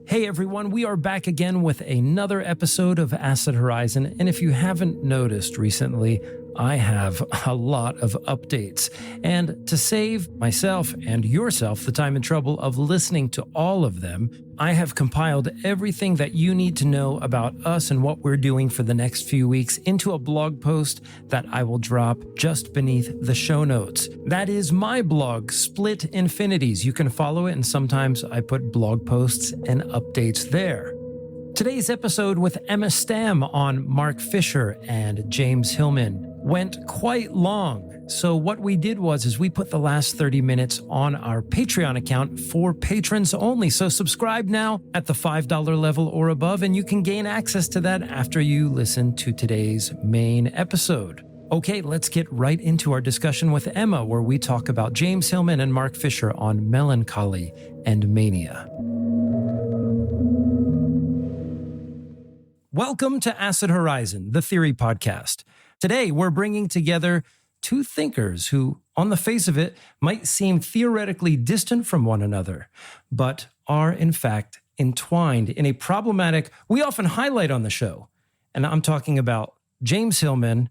Hey everyone, we are back again with another episode of Acid Horizon, and if you haven't noticed recently, I have a lot of updates. And to save myself and yourself the time and trouble of listening to all of them, I have compiled everything that you need to know about us and what we're doing for the next few weeks into a blog post that I will drop just beneath the show notes. That is my blog, Split Infinities. You can follow it, and sometimes I put blog posts and updates there. Today's episode with Emma Stamm on Mark Fischer and James Hillman went quite long. So what we did was we put the last 30 minutes on our Patreon account for patrons only. So subscribe now at the $5 level or above, and you can gain access to that after you listen to today's main episode. Okay, let's get right into our discussion with Emma, where we talk about James Hillman and Mark Fischer on Melancholy and Mania. Welcome to Acid Horizon, the theory podcast. Today, we're bringing together two thinkers who, on the face of it, might seem theoretically distant from one another, but are in fact entwined in a problematic we often highlight on the show. And I'm talking about James Hillman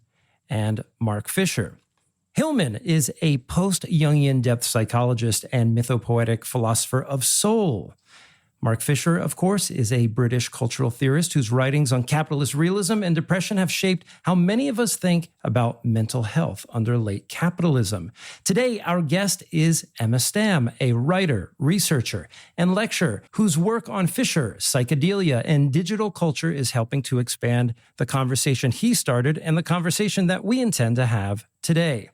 and Mark Fischer. Hillman is a post-Jungian depth psychologist and mythopoetic philosopher of soul. Mark Fischer, of course, is a British cultural theorist whose writings on capitalist realism and depression have shaped how many of us think about mental health under late capitalism. Today, our guest is Emma Stamm, a writer, researcher, and lecturer whose work on Fischer, psychedelia, and digital culture is helping to expand the conversation he started and the conversation that we intend to have today.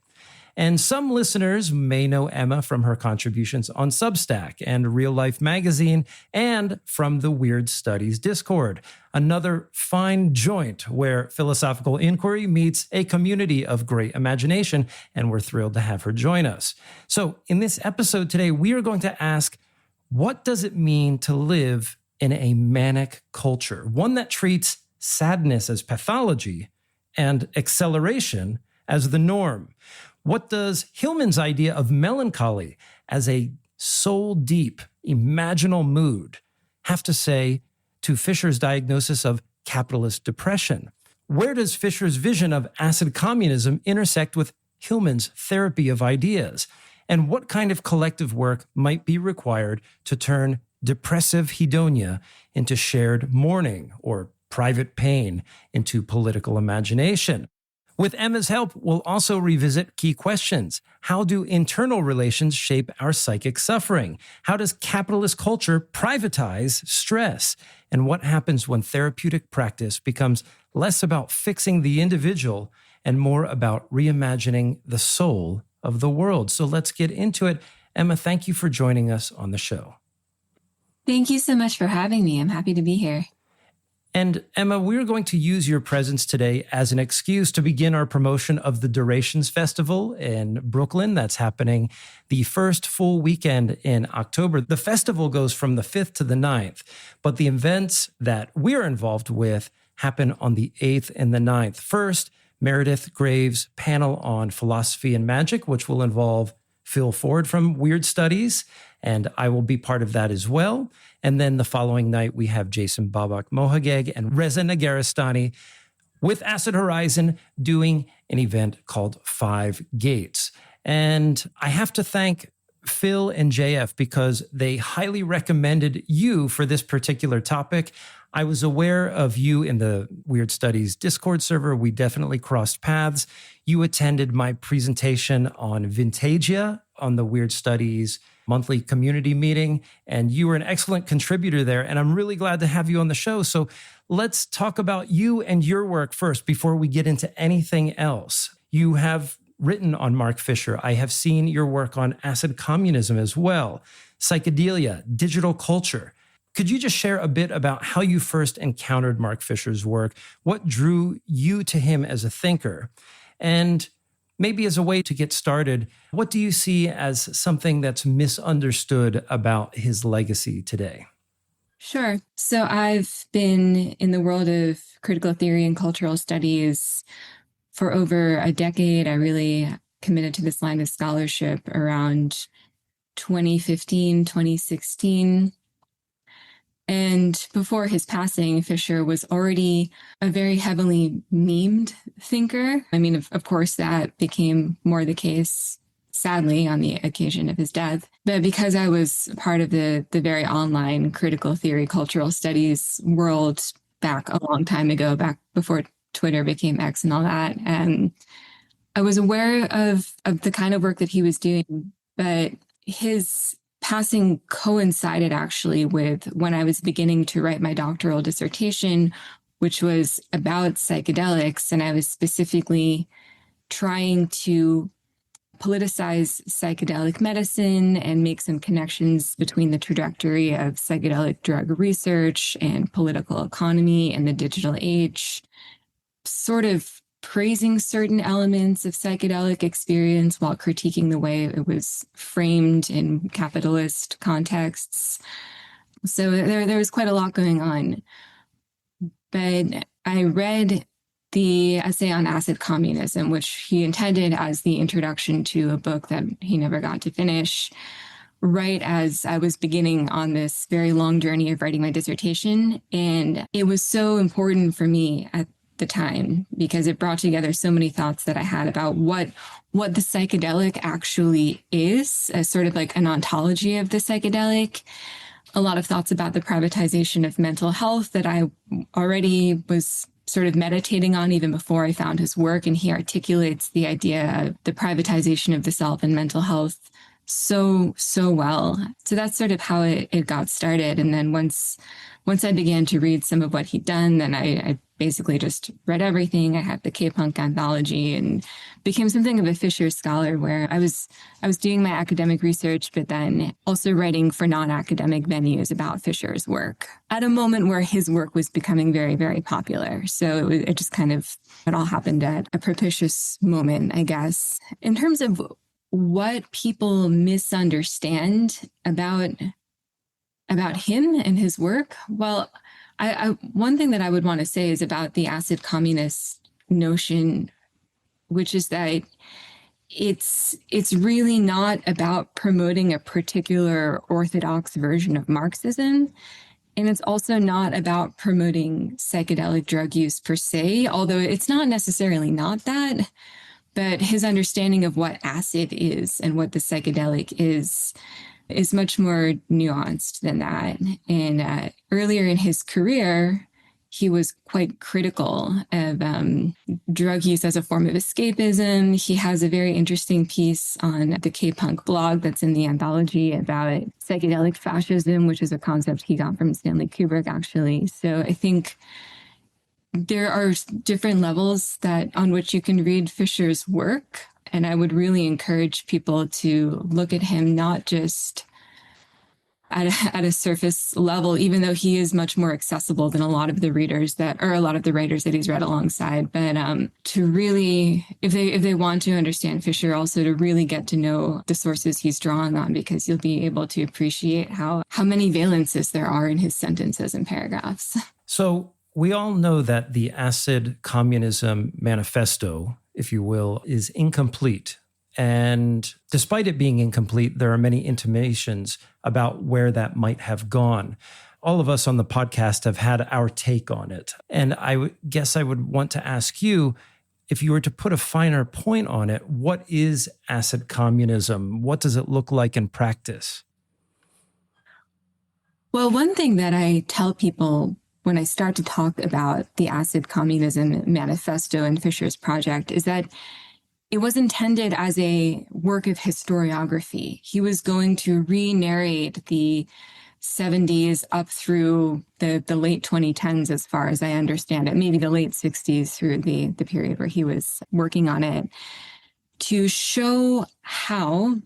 And some listeners may know Emma from her contributions on Substack and Real Life Magazine, and from the Weird Studies Discord, another fine joint where philosophical inquiry meets a community of great imagination, and we're thrilled to have her join us. So in this episode today, we are going to ask, what does it mean to live in a manic culture? One that treats sadness as pathology and acceleration as the norm. What does Hillman's idea of melancholy as a soul-deep, imaginal mood have to say to Fischer's diagnosis of capitalist depression? Where does Fischer's vision of acid communism intersect with Hillman's therapy of ideas? And what kind of collective work might be required to turn depressive Hedonia into shared mourning, or private pain into political imagination? With Emma's help, we'll also revisit key questions. How do internal relations shape our psychic suffering? How does capitalist culture privatize stress? And what happens when therapeutic practice becomes less about fixing the individual and more about reimagining the soul of the world? So let's get into it. Emma, thank you for joining us on the show. Thank you so much for having me. I'm happy to be here. And Emma, we're going to use your presence today as an excuse to begin our promotion of the Durations Festival in Brooklyn. That's happening the first full weekend in October. The festival goes from the 5th to the 9th, but the events that we're involved with happen on the 8th and the 9th. First, Meredith Graves' panel on philosophy and magic, which will involve Phil Ford from Weird Studies, and I will be part of that as well. And then the following night, we have Jason Babak Mohageg and Reza Nagaristani with Acid Horizon doing an event called Five Gates. And I have to thank Phil and JF because they highly recommended you for this particular topic. I was aware of you in the Weird Studies Discord server. We definitely crossed paths. You attended my presentation on Vintagia on the Weird Studies monthly community meeting, and you were an excellent contributor there, and I'm really glad to have you on the show. So let's talk about you and your work first before we get into anything else. You have written on Mark Fischer. I have seen your work on acid communism as well, psychedelia, digital culture. Could you just share a bit about how you first encountered Mark Fischer's work? What drew you to him as a thinker? And maybe as a way to get started, what do you see as something that's misunderstood about his legacy today? Sure. So I've been in the world of critical theory and cultural studies for over a decade. I really committed to this line of scholarship around 2015, 2016. And before his passing, Fischer was already a very heavily memed thinker. I mean, of course, that became more the case, sadly, on the occasion of his death. But because I was part of the very online critical theory, cultural studies world back a long time ago, back before Twitter became X and all that, and I was aware of the kind of work that he was doing, but his passing coincided actually with when I was beginning to write my doctoral dissertation, which was about psychedelics. And I was specifically trying to politicize psychedelic medicine and make some connections between the trajectory of psychedelic drug research and political economy in the digital age, sort of praising certain elements of psychedelic experience while critiquing the way it was framed in capitalist contexts. So there was quite a lot going on. But I read the essay on acid communism, which he intended as the introduction to a book that he never got to finish, right as I was beginning on this very long journey of writing my dissertation. And it was so important for me at the time because it brought together so many thoughts that I had about what the psychedelic actually is, as sort of like an ontology of the psychedelic. A lot of thoughts about the privatization of mental health that I already was sort of meditating on even before I found his work. And he articulates the idea of the privatization of the self and mental health so well. So that's sort of how it got started. And then once I began to read some of what he'd done, then I basically just read everything. I had the K-punk anthology and became something of a Fischer scholar, where I was doing my academic research, but then also writing for non-academic venues about Fischer's work at a moment where his work was becoming very, very popular. So it just kind of, it all happened at a propitious moment, I guess. In terms of what people misunderstand about him and his work, well, I one thing that I would want to say is about the acid communist notion, which is that it's really not about promoting a particular orthodox version of Marxism. And it's also not about promoting psychedelic drug use per se, although it's not necessarily not that. But his understanding of what acid is and what the psychedelic is much more nuanced than that. And earlier in his career, he was quite critical of drug use as a form of escapism. He has a very interesting piece on the K-punk blog that's in the anthology about psychedelic fascism, which is a concept he got from Stanley Kubrick, actually. So I think there are different levels on which you can read Fischer's work. And I would really encourage people to look at him not just at a surface level, even though he is much more accessible than a lot of the writers that he's read alongside. But to really, if they want to understand Fischer, also to really get to know the sources he's drawing on, because you'll be able to appreciate how many valences there are in his sentences and paragraphs. So we all know that the acid communism manifesto, if you will, is incomplete. And despite it being incomplete, there are many intimations about where that might have gone. All of us on the podcast have had our take on it. And I guess I would want to ask you, if you were to put a finer point on it, what is acid communism? What does it look like in practice? Well, one thing that I tell people when I start to talk about the acid communism manifesto and Fischer's project is that it was intended as a work of historiography. He was going to re-narrate the 70s up through the late 2010s, as far as I understand it, maybe the late 60s through the period where he was working on it, to show how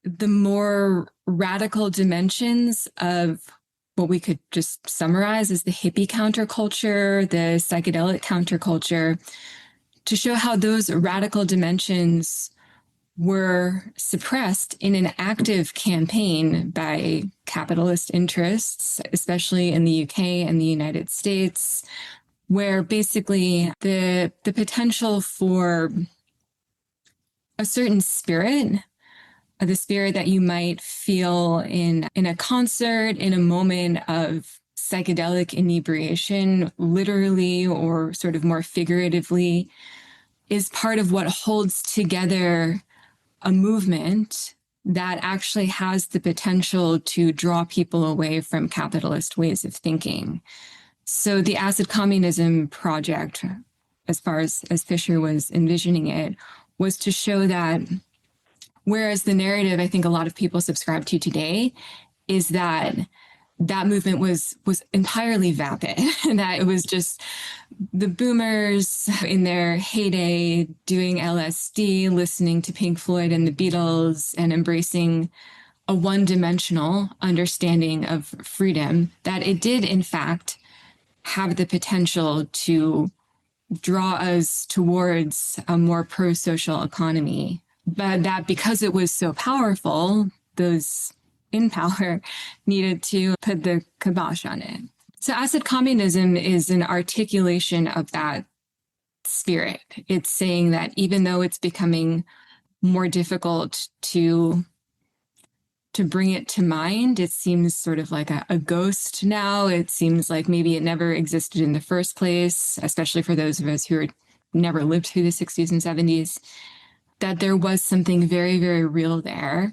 the more radical dimensions of what we could just summarize as the hippie counterculture, the psychedelic counterculture, to show how those radical dimensions were suppressed in an active campaign by capitalist interests, especially in the UK and the United States, where basically the potential for a certain spirit, the spirit that you might feel in a concert, in a moment of psychedelic inebriation, literally or sort of more figuratively, is part of what holds together a movement that actually has the potential to draw people away from capitalist ways of thinking. So the acid communism project, as far as Fischer was envisioning it, was to show that whereas the narrative I think a lot of people subscribe to today is that movement was entirely vapid, and that it was just the boomers in their heyday doing LSD, listening to Pink Floyd and the Beatles, and embracing a one-dimensional understanding of freedom, that it did, in fact, have the potential to draw us towards a more pro-social economy. But that because it was so powerful, those in power needed to put the kibosh on it. So acid communism is an articulation of that spirit. It's saying that even though it's becoming more difficult to bring it to mind, it seems sort of like a ghost now. It seems like maybe it never existed in the first place, especially for those of us who never lived through the 60s and 70s, that there was something very, very real there.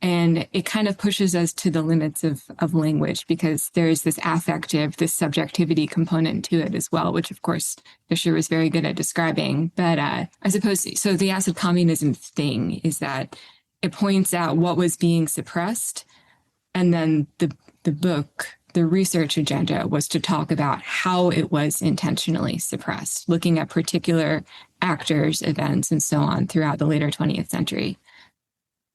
And it kind of pushes us to the limits of language, because there's this affective, this subjectivity component to it as well, which of course Fischer was very good at describing. But I suppose, so the acid communism thing is that it points out what was being suppressed. And then the book, the research agenda, was to talk about how it was intentionally suppressed, looking at particular actors, events, and so on throughout the later 20th century.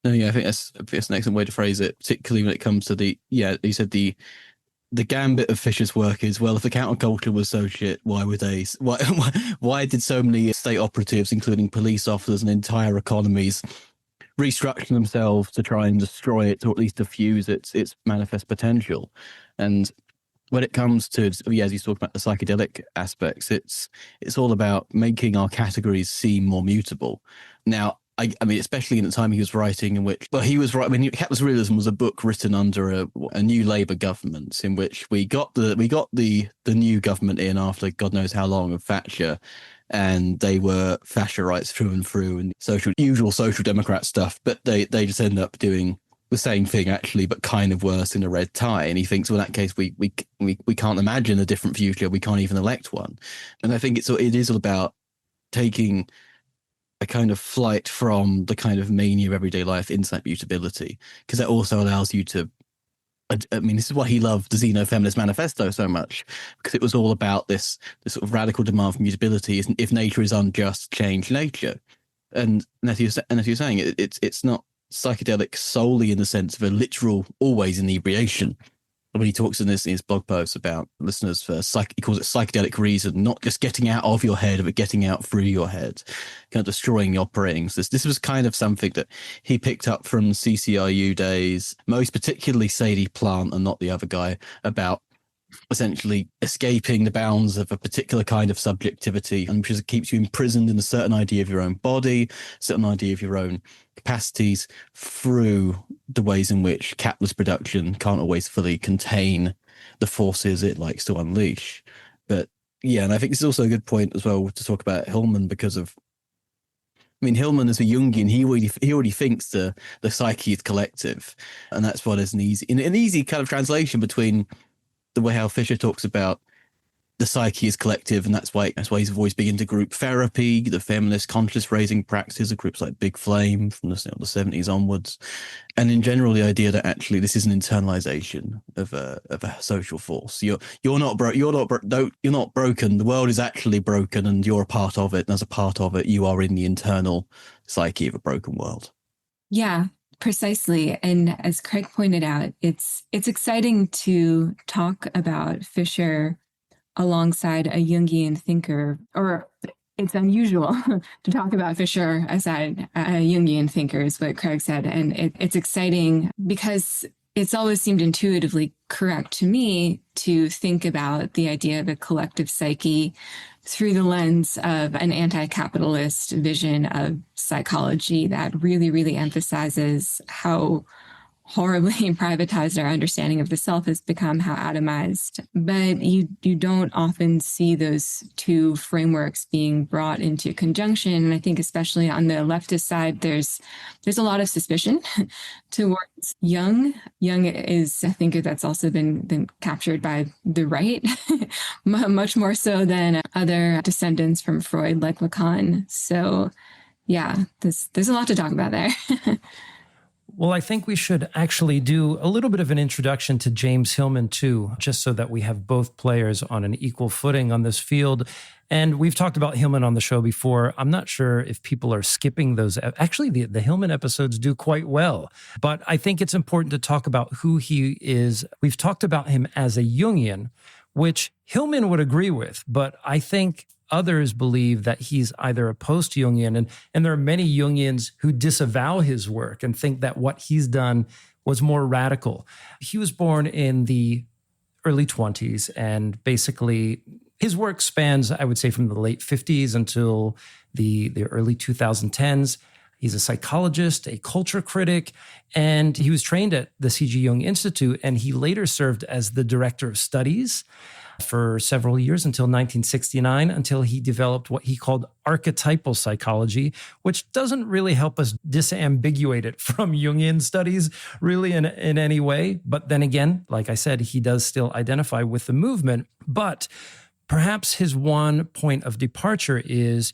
No, yeah, I think that's an excellent way to phrase it, particularly when it comes to you said the gambit of Fischer's work is, well, if the counterculture was so shit, why did so many state operatives, including police officers and entire economies, restructure themselves to try and destroy it, or at least diffuse its manifest potential? And when it comes to, as you talk about the psychedelic aspects, it's all about making our categories seem more mutable. Now, I mean, especially in the time he was writing, in which, well, he was right. I mean, Capitalism Realism was a book written under a new Labour government, in which we got the new government in after God knows how long of Thatcher, and they were Thatcherites through and through, and usual social democrat stuff. But they just ended up doing the same thing actually, but kind of worse, in a red tie. And he thinks, well, in that case, we can't imagine a different future. We can't even elect one. And I think it is all about taking a kind of flight from the kind of mania of everyday life into that mutability, because that also allows you to, I mean, this is why he loved the Xenofeminist Manifesto so much, because it was all about this sort of radical demand for mutability. If nature is unjust, change nature. And as you're saying, it's not psychedelic solely in the sense of a literal always inebriation. When he talks in his blog post about listeners for he calls it psychedelic reason, not just getting out of your head, but getting out through your head, kind of destroying the operating. So this was kind of something that he picked up from CCRU days, most particularly Sadie Plant and not the other guy, about essentially escaping the bounds of a particular kind of subjectivity, and which keeps you imprisoned in a certain idea of your own body, certain idea of your own capacities, through the ways in which capitalist production can't always fully contain the forces it likes to unleash. But yeah, and I think this is also a good point as well to talk about Hillman, because of, I mean, Hillman as a Jungian, he already thinks the psyche is collective, and that's why there's an easy kind of translation between the way how Fischer talks about the psyche is collective, and that's why he's always big into group therapy, the feminist conscious raising practices of groups like Big Flame from the 70s onwards, and in general the idea that actually this is an internalization of a social force. You're not broken. The world is actually broken, and you're a part of it. And as a part of it, you are in the internal psyche of a broken world. Yeah. Precisely. And as Craig pointed out, it's exciting to talk about Fischer alongside a Jungian thinker, or it's unusual to talk about Fischer aside a Jungian thinker, is what Craig said. And it's exciting because it's always seemed intuitively correct to me to think about the idea of a collective psyche through the lens of an anti-capitalist vision of psychology that really, really emphasizes how horribly privatized our understanding of the self has become, how atomized. But you don't often see those two frameworks being brought into conjunction. And I think especially on the leftist side, there's a lot of suspicion towards Jung. Jung is a thinker that's also been captured by the right, much more so than other descendants from Freud like Lacan. So yeah, there's a lot to talk about there. Well, I think we should actually do a little bit of an introduction to James Hillman, too, just so that we have both players on an equal footing on this field. And we've talked about Hillman on the show before. I'm not sure if people are skipping those. Actually, the Hillman episodes do quite well. But I think it's important to talk about who he is. We've talked about him as a Jungian, which Hillman would agree with. But I think others believe that he's either a post-Jungian, and there are many Jungians who disavow his work and think that what he's done was more radical. He was born in the early 20s, and basically his work spans, I would say, from the late 50s until the early 2010s. He's a psychologist, a culture critic, and he was trained at the C.G. Jung Institute, and he later served as the director of studies for several years until 1969, until he developed what he called archetypal psychology, which doesn't really help us disambiguate it from Jungian studies really in any way. But then again, like I said, he does still identify with the movement. But perhaps his one point of departure is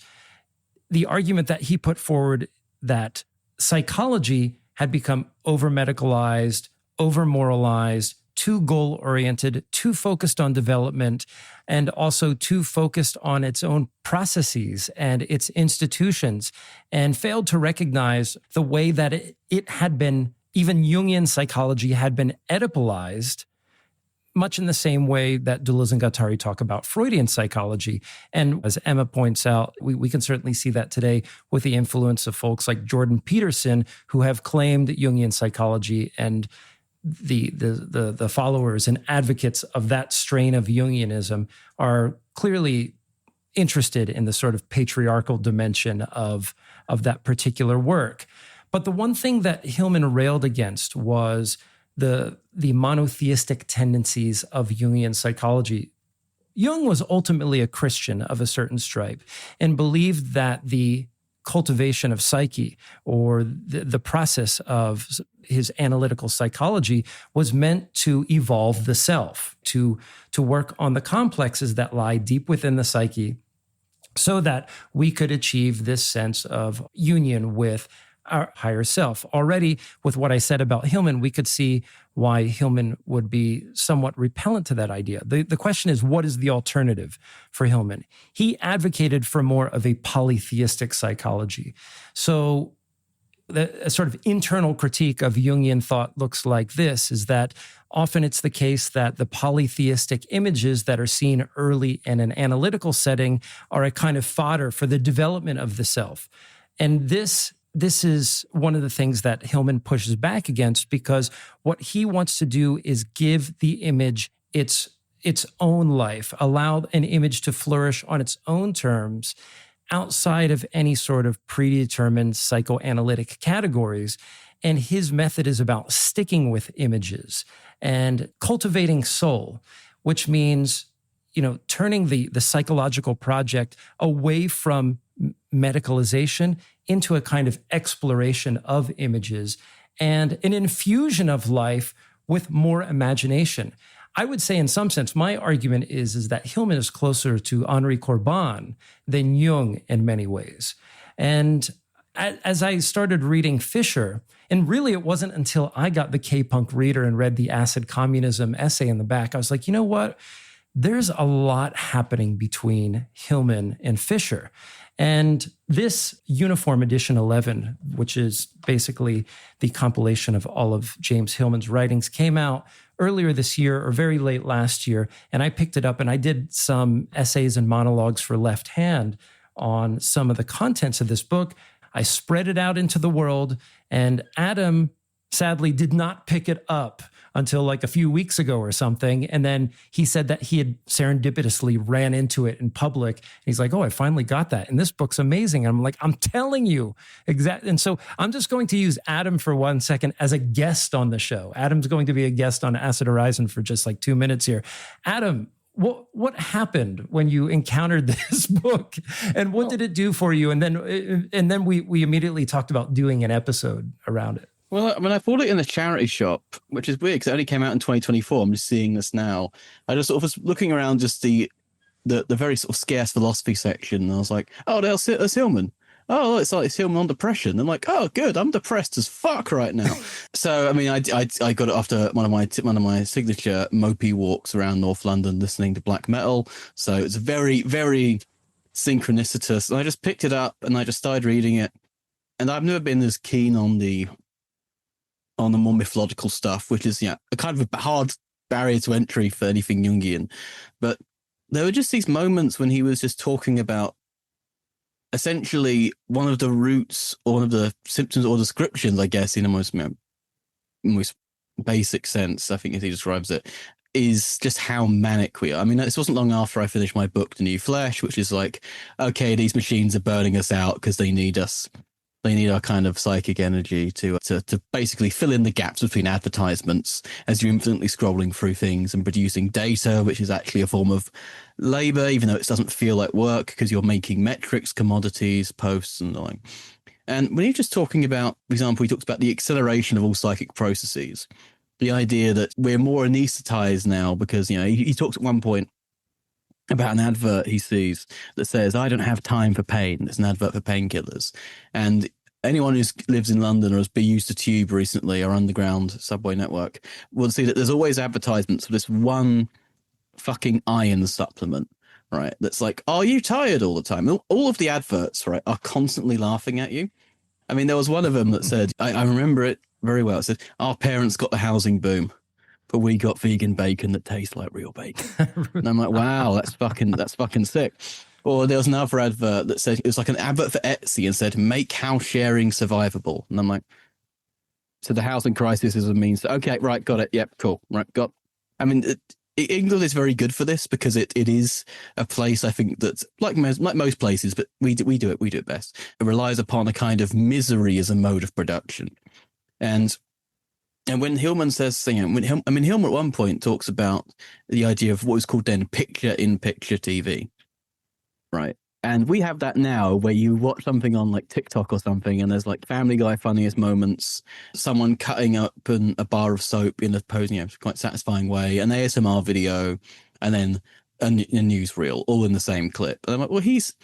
the argument that he put forward that psychology had become over-medicalized, over-moralized, too goal-oriented, too focused on development, and also too focused on its own processes and its institutions, and failed to recognize the way that it had been, even Jungian psychology had been Oedipalized, much in the same way that Deleuze and Guattari talk about Freudian psychology. And as Emma points out, we can certainly see that today with the influence of folks like Jordan Peterson, who have claimed Jungian psychology, and the followers and advocates of that strain of Jungianism are clearly interested in the sort of patriarchal dimension of that particular work. But the one thing that Hillman railed against was the monotheistic tendencies of Jungian psychology. Jung was ultimately a Christian of a certain stripe and believed that the cultivation of psyche, or the process of his analytical psychology, was meant to evolve the self, to work on the complexes that lie deep within the psyche, so that we could achieve this sense of union with our higher self. Already, with what I said about Hillman, we could see why Hillman would be somewhat repellent to that idea. The question is, what is the alternative for Hillman? He advocated for more of a polytheistic psychology. So a sort of internal critique of Jungian thought looks like this, is that often it's the case that the polytheistic images that are seen early in an analytical setting are a kind of fodder for the development of the self. And this is one of the things that Hillman pushes back against, because what he wants to do is give the image its own life, allow an image to flourish on its own terms outside of any sort of predetermined psychoanalytic categories. And his method is about sticking with images and cultivating soul, which means, turning the psychological project away from medicalization into a kind of exploration of images and an infusion of life with more imagination. I would say, in some sense, my argument is that Hillman is closer to Henri Corbin than Jung in many ways. And as I started reading Fischer, and really it wasn't until I got the K-Punk Reader and read the Acid Communism essay in the back, I was like, you know what? There's a lot happening between Hillman and Fischer. And this Uniform Edition 11, which is basically the compilation of all of James Hillman's writings, came out earlier this year or very late last year. And I picked it up and I did some essays and monologues for Left Hand on some of the contents of this book. I spread it out into the world, and Adam sadly did not pick it up until like a few weeks ago or something. And then he said that he had serendipitously ran into it in public. And he's like, oh, I finally got that. And this book's amazing. And I'm like, I'm telling you. Exactly. And so I'm just going to use Adam for 1 second as a guest on the show. Adam's going to be a guest on Acid Horizon for just like 2 minutes here. Adam, what happened when you encountered this book, and what did it do for you? And then we immediately talked about doing an episode around it. Well, I mean, I bought it in a charity shop, which is weird because it only came out in 2024. I'm just seeing this now. I just sort of was looking around just the very sort of scarce philosophy section, and I was like, oh, there's Hillman. Oh, it's Hillman on depression. I'm like, oh, good. I'm depressed as fuck right now. So, I mean, I got it after one of my signature mopey walks around North London listening to black metal. So it's very, very synchronicitous. And I just picked it up and I just started reading it. And I've never been as keen on the more mythological stuff, which is a kind of a hard barrier to entry for anything Jungian. But there were just these moments when he was just talking about essentially one of the roots or one of the symptoms or descriptions, I guess, in a most basic sense, I think as he describes it, is just how manic we are. I mean, this wasn't long after I finished my book, The New Flesh, which is like, okay, these machines are burning us out because they need us. They need our kind of psychic energy to basically fill in the gaps between advertisements as you're infinitely scrolling through things and producing data, which is actually a form of labor, even though it doesn't feel like work because you're making metrics, commodities, posts, and the like. And when you're just talking about, for example, he talks about the acceleration of all psychic processes, the idea that we're more anesthetized now because, he talks at one point about an advert he sees that says, I don't have time for pain. It's an advert for painkillers. And anyone who lives in London or has been used to Tube recently or underground subway network will see that there's always advertisements for this one fucking iron supplement, right? That's like, are you tired all the time? All of the adverts, right, are constantly laughing at you. I mean, there was one of them that said, I remember it very well. It said, our parents got the housing boom, but we got vegan bacon that tastes like real bacon. And I'm like, wow, that's fucking sick. Or there was another advert that said, it was like an advert for Etsy and said, make house sharing survivable. And I'm like, so the housing crisis is a means. Okay, right, got it. Yep, cool. Right, got. I mean, England is very good for this because it is a place, I think, that's like most places, but we do it best. It relies upon a kind of misery as a mode of production. And when Hillman says, Hillman at one point talks about the idea of what was called then picture-in-picture TV, right? And we have that now where you watch something on like TikTok or something and there's like Family Guy funniest moments, someone cutting up a bar of soap in a quite satisfying way, an ASMR video, and then a newsreel all in the same clip. And I'm like, well, he's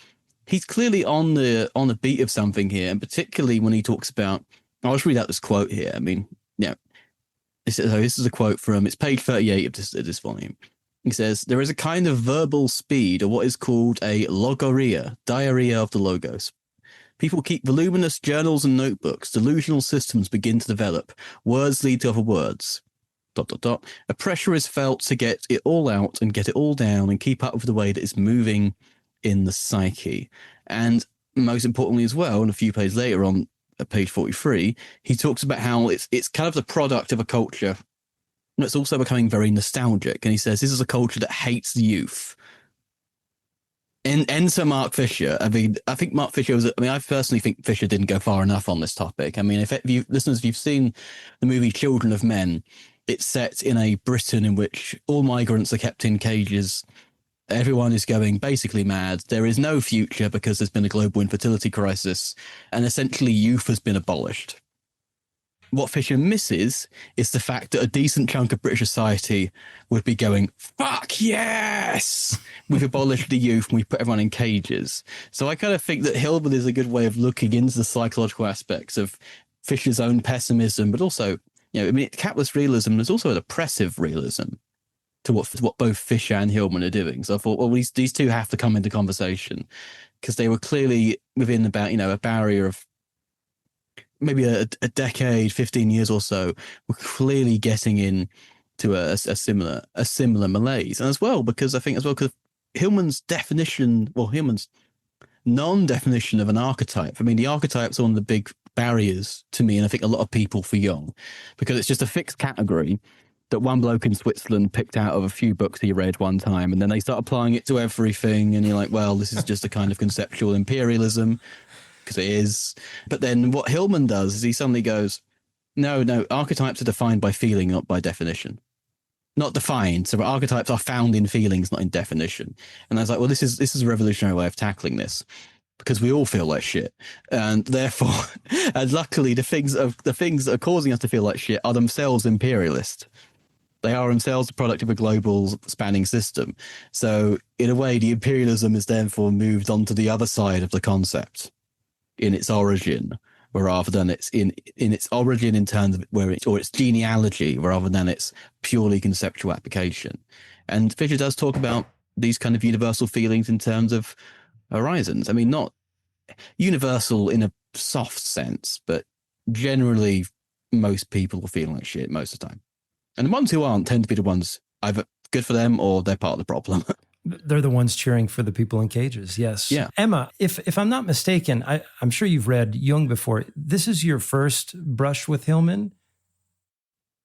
clearly on the beat of something here, and particularly when he talks about, I'll just read out this quote here. I mean, this is a quote from, it's page 38 of this volume. He says, there is a kind of verbal speed, or what is called a logoria, diarrhea of the logos. People keep voluminous journals and notebooks. Delusional systems begin to develop. Words lead to other words. ... A pressure is felt to get it all out and get it all down and keep up with the way that it's moving in the psyche. And most importantly as well, and a few pages later on, at page 43, he talks about how it's kind of the product of a culture that's also becoming very nostalgic. And he says this is a culture that hates youth. And enter Mark Fisher. I mean, I think Mark Fisher I personally think Fisher didn't go far enough on this topic. I mean, if you've seen the movie Children of Men, it's set in a Britain in which all migrants are kept in cages. Everyone is going basically mad. There is no future because there's been a global infertility crisis, and essentially youth has been abolished. What Fisher misses is the fact that a decent chunk of British society would be going, fuck yes! We've abolished the youth and we've put everyone in cages. So I kind of think that Hillman is a good way of looking into the psychological aspects of Fisher's own pessimism, but also, capitalist realism, there's also an oppressive realism to what both Fischer and Hillman are doing. So I thought, well, these two have to come into conversation because they were clearly within about, a barrier of maybe a decade, 15 years or so, were clearly getting into a similar malaise. And as well, because Hillman's non-definition of an archetype. I mean, the archetype's one of the big barriers to me, and I think a lot of people for Jung, because it's just a fixed category that one bloke in Switzerland picked out of a few books he read one time, and then they start applying it to everything. And you're like, well, this is just a kind of conceptual imperialism, because it is. But then what Hillman does is he suddenly goes, no, archetypes are defined by feeling, not by definition. Not defined. So archetypes are found in feelings, not in definition. And I was like, well, this is a revolutionary way of tackling this, because we all feel like shit, and therefore, and luckily, the things that are causing us to feel like shit are themselves imperialist. They are themselves the product of a global spanning system. So, in a way, the imperialism is therefore moved onto the other side of the concept in its origin, rather than it's in its origin in terms of its genealogy, rather than its purely conceptual application. And Fischer does talk about these kind of universal feelings in terms of horizons. I mean, not universal in a soft sense, but generally most people are feeling like shit most of the time. And the ones who aren't tend to be the ones either good for them or they're part of the problem. They're the ones cheering for the people in cages. Yes. Yeah. Emma, if I'm not mistaken, I'm sure you've read Jung before. This is your first brush with Hillman?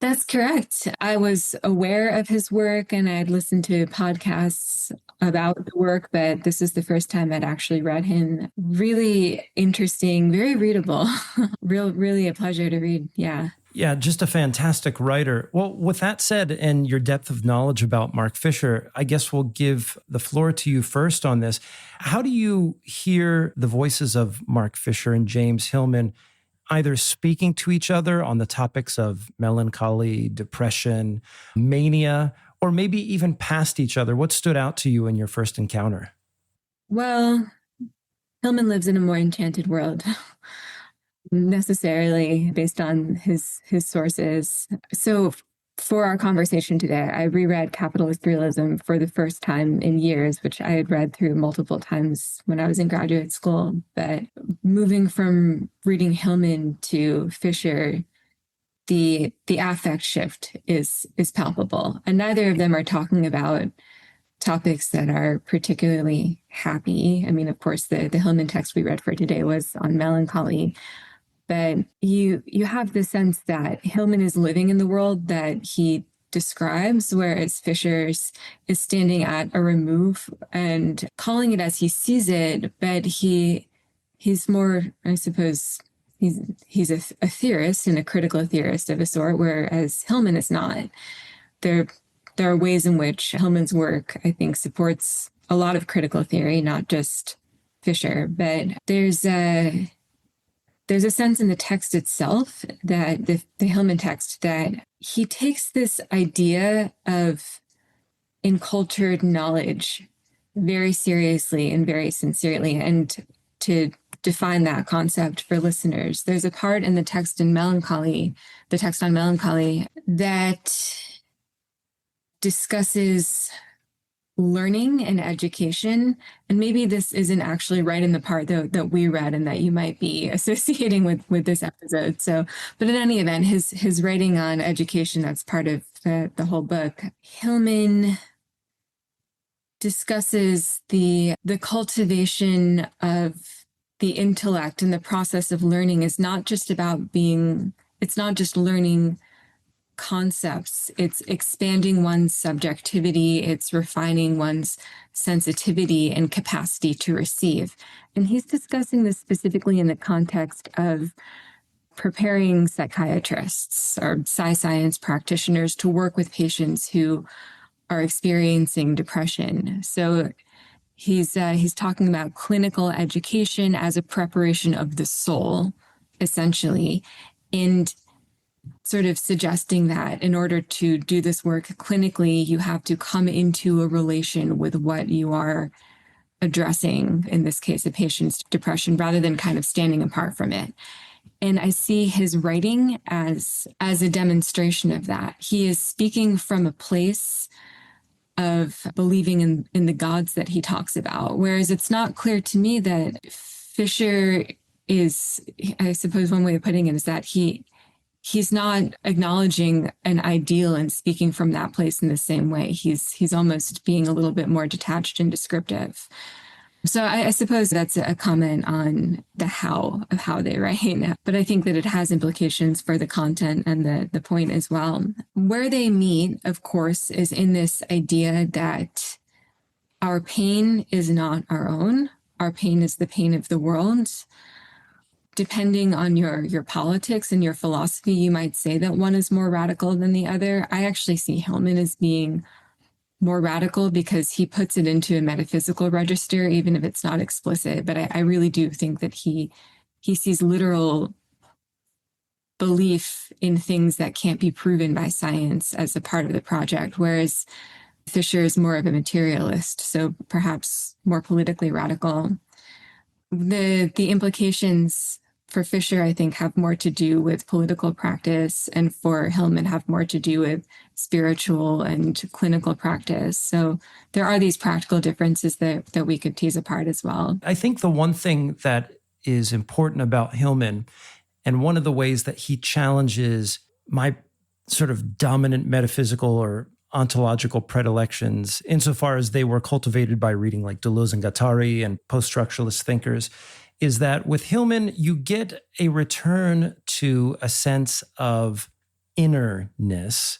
That's correct. I was aware of his work and I'd listened to podcasts about the work, but this is the first time I'd actually read him. Really interesting, very readable. Really a pleasure to read. Yeah. Yeah, just a fantastic writer. Well, with that said, and your depth of knowledge about Mark Fisher, I guess we'll give the floor to you first on this. How do you hear the voices of Mark Fisher and James Hillman either speaking to each other on the topics of melancholy, depression, mania, or maybe even past each other? What stood out to you in your first encounter? Well, Hillman lives in a more enchanted world, necessarily based on his sources. So for our conversation today, I reread Capitalist Realism for the first time in years, which I had read through multiple times when I was in graduate school. But moving from reading Hillman to Fischer, the affect shift is palpable. And neither of them are talking about topics that are particularly happy. I mean, of course, the Hillman text we read for today was on melancholy. But you have the sense that Hillman is living in the world that he describes, whereas Fischer's is standing at a remove and calling it as he sees it. But he's more, I suppose, he's a theorist and a critical theorist of a sort, whereas Hillman is not. There are ways in which Hillman's work, I think, supports a lot of critical theory, not just Fischer. But there's a sense in the text itself, that the Hillman text, that he takes this idea of encultured knowledge very seriously and very sincerely. And to define that concept for listeners, there's a part in the text on Melancholy, that discusses learning and education. And maybe this isn't actually right in the part that we read and that you might be associating with this episode. So, but in any event, his writing on education, that's part of the whole book. Hillman discusses the cultivation of the intellect, and the process of learning is not just it's not just learning concepts, it's expanding one's subjectivity, it's refining one's sensitivity and capacity to receive. And he's discussing this specifically in the context of preparing psychiatrists or science practitioners to work with patients who are experiencing depression. So he's talking about clinical education as a preparation of the soul, essentially, and sort of suggesting that in order to do this work clinically, you have to come into a relation with what you are addressing, in this case, a patient's depression, rather than kind of standing apart from it. And I see his writing as a demonstration of that. He is speaking from a place of believing in the gods that he talks about, whereas it's not clear to me that Fischer is, I suppose one way of putting it is that he's not acknowledging an ideal and speaking from that place in the same way. He's almost being a little bit more detached and descriptive. So I suppose that's a comment on the how of how they write, but I think that it has implications for the content and the point as well. Where they meet, of course, is in this idea that our pain is not our own. Our pain is the pain of the world. Depending on your politics and your philosophy, you might say that one is more radical than the other. I actually see Hillman as being more radical because he puts it into a metaphysical register, even if it's not explicit. But I really do think that he sees literal belief in things that can't be proven by science as a part of the project, whereas Fischer is more of a materialist, so perhaps more politically radical. The implications for Fischer, I think, have more to do with political practice, and for Hillman have more to do with spiritual and clinical practice. So there are these practical differences that we could tease apart as well. I think the one thing that is important about Hillman, and one of the ways that he challenges my sort of dominant metaphysical or ontological predilections, insofar as they were cultivated by reading like Deleuze and Guattari and post-structuralist thinkers, is that with Hillman, you get a return to a sense of innerness,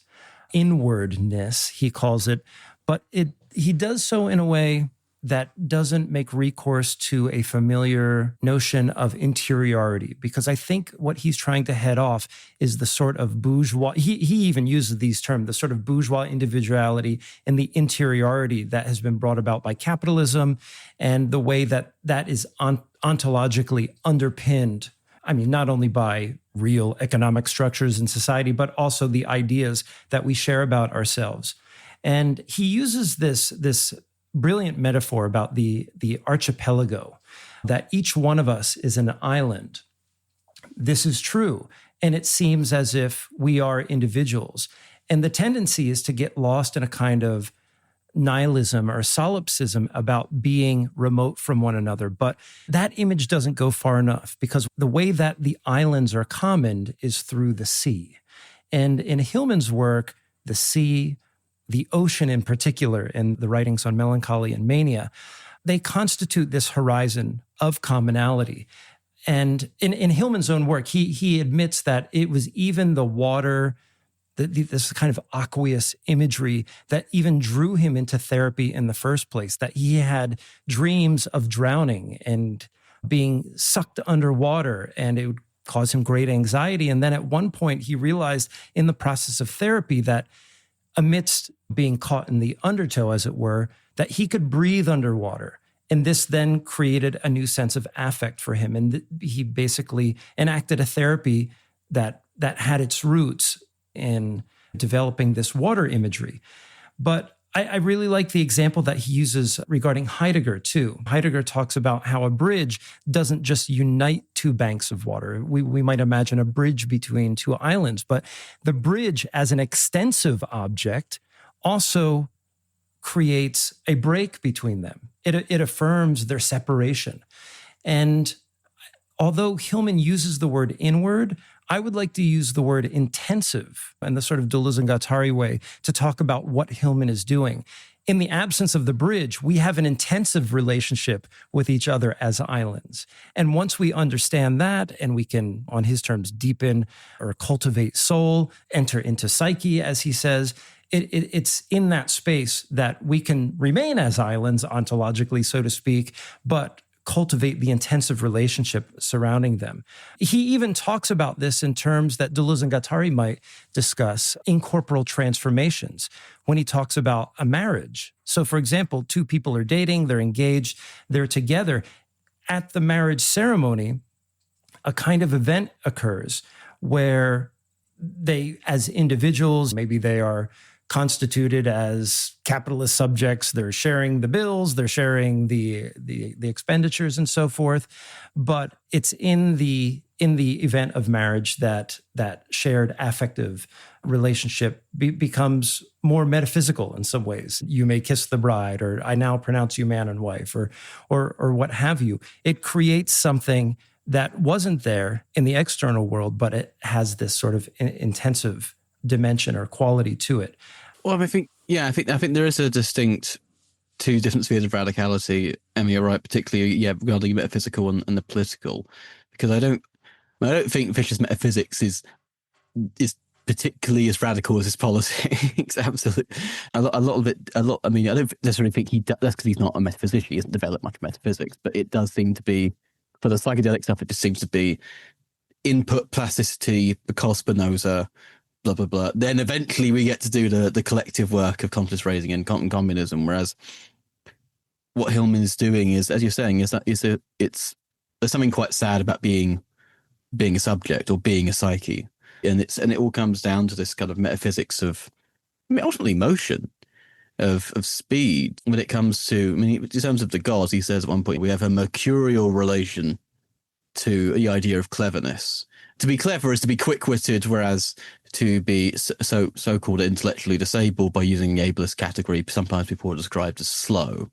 inwardness, he calls it, but he does so in a way that doesn't make recourse to a familiar notion of interiority, because I think what he's trying to head off is the sort of bourgeois, he even uses these terms, the sort of bourgeois individuality and the interiority that has been brought about by capitalism, and the way that is ontologically underpinned, I mean, not only by real economic structures in society, but also the ideas that we share about ourselves. And he uses this brilliant metaphor about the archipelago, that each one of us is an island. This is true, and it seems as if we are individuals. And the tendency is to get lost in a kind of nihilism or solipsism about being remote from one another. But that image doesn't go far enough, because the way that the islands are commoned is through the sea. And in Hillman's work, the sea, the ocean in particular, in the writings on Melancholy and Mania, they constitute this horizon of commonality. And in Hillman's own work, he admits that it was even the water, this kind of aqueous imagery that even drew him into therapy in the first place, that he had dreams of drowning and being sucked underwater, and it would cause him great anxiety. And then at one point he realized in the process of therapy that amidst being caught in the undertow, as it were, that he could breathe underwater. And this then created a new sense of affect for him. And he basically enacted a therapy that had its roots in developing this water imagery. But I really like the example that he uses regarding Heidegger, too. Heidegger talks about how a bridge doesn't just unite two banks of water. We might imagine a bridge between two islands, but the bridge as an extensive object also creates a break between them. It affirms their separation. And although Hillman uses the word inward, I would like to use the word intensive in the sort of Deleuze and Guattari way to talk about what Hillman is doing. In the absence of the bridge, we have an intensive relationship with each other as islands. And once we understand that, and we can, on his terms, deepen or cultivate soul, enter into psyche, as he says, it's in that space that we can remain as islands, ontologically, so to speak, but cultivate the intensive relationship surrounding them. He even talks about this in terms that Deleuze and Guattari might discuss, incorporeal transformations, when he talks about a marriage. So, for example, two people are dating, they're engaged, they're together. At the marriage ceremony, a kind of event occurs where they, as individuals, maybe they are constituted as capitalist subjects. They're sharing the bills, they're sharing the expenditures and so forth. But it's in the event of marriage that shared affective relationship becomes more metaphysical in some ways. You may kiss the bride, or I now pronounce you man and wife, or what have you. It creates something that wasn't there in the external world, but it has this sort of intensive dimension or quality to it. Well, I think there is a distinct two different spheres of radicality. Emma, you're right, particularly regarding metaphysical and the political, because I don't think Fischer's metaphysics is particularly as radical as his politics. Absolutely, a lot of it. I mean, I don't necessarily think he does. That's because he's not a metaphysician. He hasn't developed much metaphysics, but it does seem to be, for the psychedelic stuff, it just seems to be input plasticity because Spinoza, blah blah blah. Then eventually we get to do the collective work of conscious raising and communism. Whereas what Hillman is doing is, as you're saying, there's something quite sad about being a subject or being a psyche. And it all comes down to this kind of metaphysics of, I mean, ultimately motion, of speed. When it comes to, I mean, in terms of the gods, he says at one point we have a mercurial relation to the idea of cleverness. To be clever is to be quick-witted, whereas to be so-called intellectually disabled, by using the ableist category, sometimes people are described as slow.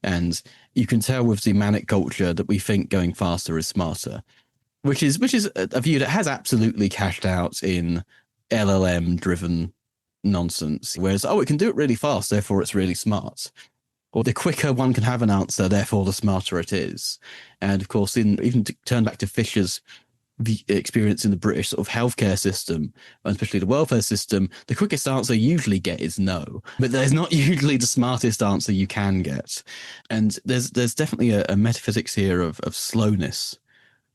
And you can tell with the manic culture that we think going faster is smarter. Which is a view that has absolutely cashed out in LLM-driven nonsense. Whereas, it can do it really fast, therefore it's really smart. Or the quicker one can have an answer, therefore the smarter it is. And of course, even to turn back to Fischer's experience in the British sort of healthcare system, and especially the welfare system, the quickest answer you usually get is no. But there's not usually the smartest answer you can get. And there's definitely a metaphysics here of slowness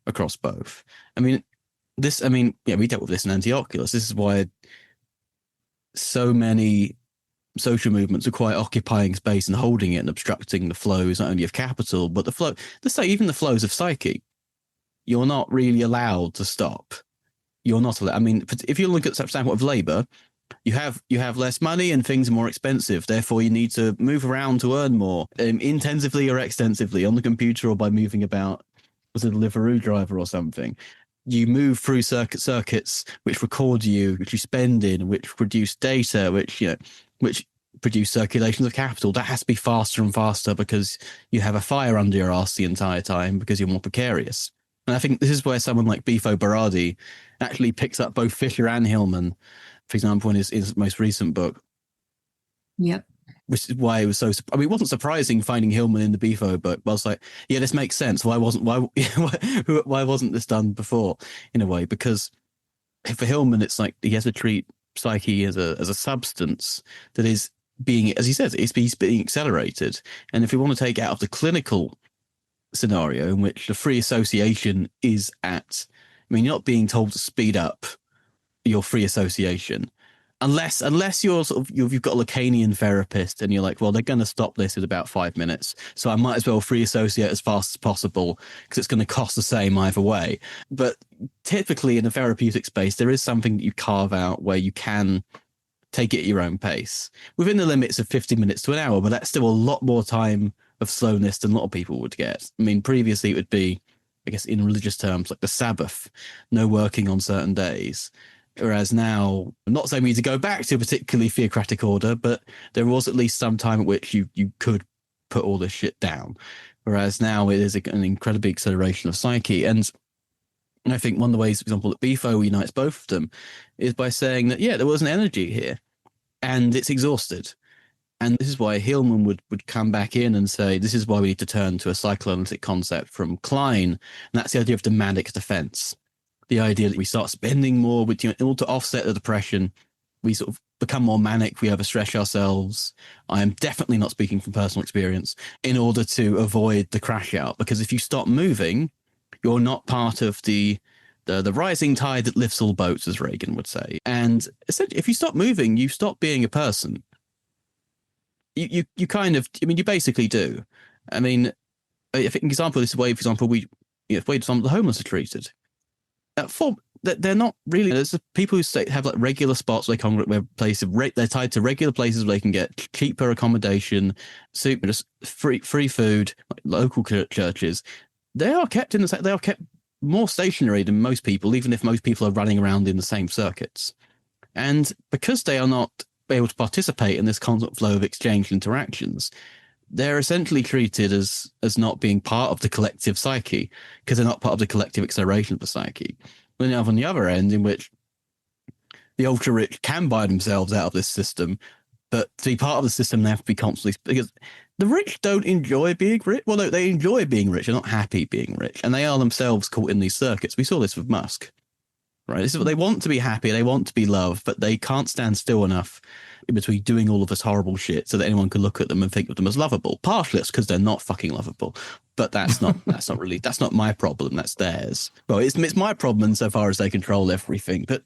across both. I mean, we dealt with this in Anti-Oculus. This is why so many social movements are quite occupying space and holding it and obstructing the flows, not only of capital, but even the flows of psyche. You're not really allowed to stop. You're not allowed. I mean, if you look at the standpoint of labor, you have less money and things are more expensive. Therefore, you need to move around to earn more, intensively or extensively, on the computer or by moving about as a Deliveroo driver or something. You move through circuits which record you, which you spend in, which produce data, which produce circulations of capital. That has to be faster and faster because you have a fire under your arse the entire time because you're more precarious. And I think this is where someone like Bifo Berardi actually picks up both Fischer and Hillman, for example, in his most recent book. Yep. Which is why it was it wasn't surprising finding Hillman in the Bifo book. But I was like, yeah, this makes sense. Why wasn't this done before, in a way? Because for Hillman, it's like he has to treat psyche as a substance that is being, as he says, it's being accelerated. And if we want to take it out of the clinical scenario in which the free association is at, I mean, you're not being told to speed up your free association. Unless you're you've got a Lacanian therapist and you're like, well, they're going to stop this in about 5 minutes, so I might as well free associate as fast as possible because it's going to cost the same either way. But typically in a therapeutic space, there is something that you carve out where you can take it at your own pace within the limits of 50 minutes to an hour, but that's still a lot more time of slowness than a lot of people would get. I mean, previously it would be, I guess, in religious terms, like the Sabbath, no working on certain days. Whereas now, I'm not saying we need to go back to a particularly theocratic order, but there was at least some time at which you could put all this shit down. Whereas now it is an incredible acceleration of psyche. And I think one of the ways, for example, that Bifo unites both of them is by saying that, yeah, there was an energy here and it's exhausted. And this is why Hillman would come back in and say, this is why we need to turn to a psychoanalytic concept from Klein. And that's the idea of the manic defense. The idea that we start spending more in order to offset the depression, we sort of become more manic, we overstress ourselves. I am definitely not speaking from personal experience, in order to avoid the crash out. Because if you stop moving, you're not part of the rising tide that lifts all boats, as Reagan would say. And essentially, if you stop moving, you stop being a person. You kind of, I mean, you basically do. I mean, I think an example of this way, for example, the homeless are treated. They're not really. There's people who have like regular spots where they congregate, where they're tied to regular places where they can get cheaper accommodation, just free food, like local churches. They are kept more stationary than most people, even if most people are running around in the same circuits. And because they are not able to participate in this constant flow of exchange interactions, they're essentially treated as not being part of the collective psyche because they're not part of the collective acceleration of the psyche. Then you have on the other end, in which the ultra rich can buy themselves out of this system But to be part of the system, they have to be constantly, because the rich don't enjoy being rich. Well, no, they enjoy being rich. They're not happy being rich. And they are themselves caught in these circuits. We saw this with Musk, right? This is what they want, to be happy. They want to be loved, but they can't stand still enough in between doing all of this horrible shit so that anyone can look at them and think of them as lovable. Partially it's because they're not fucking lovable, but that's not my problem. That's theirs. Well, it's my problem insofar as they control everything. But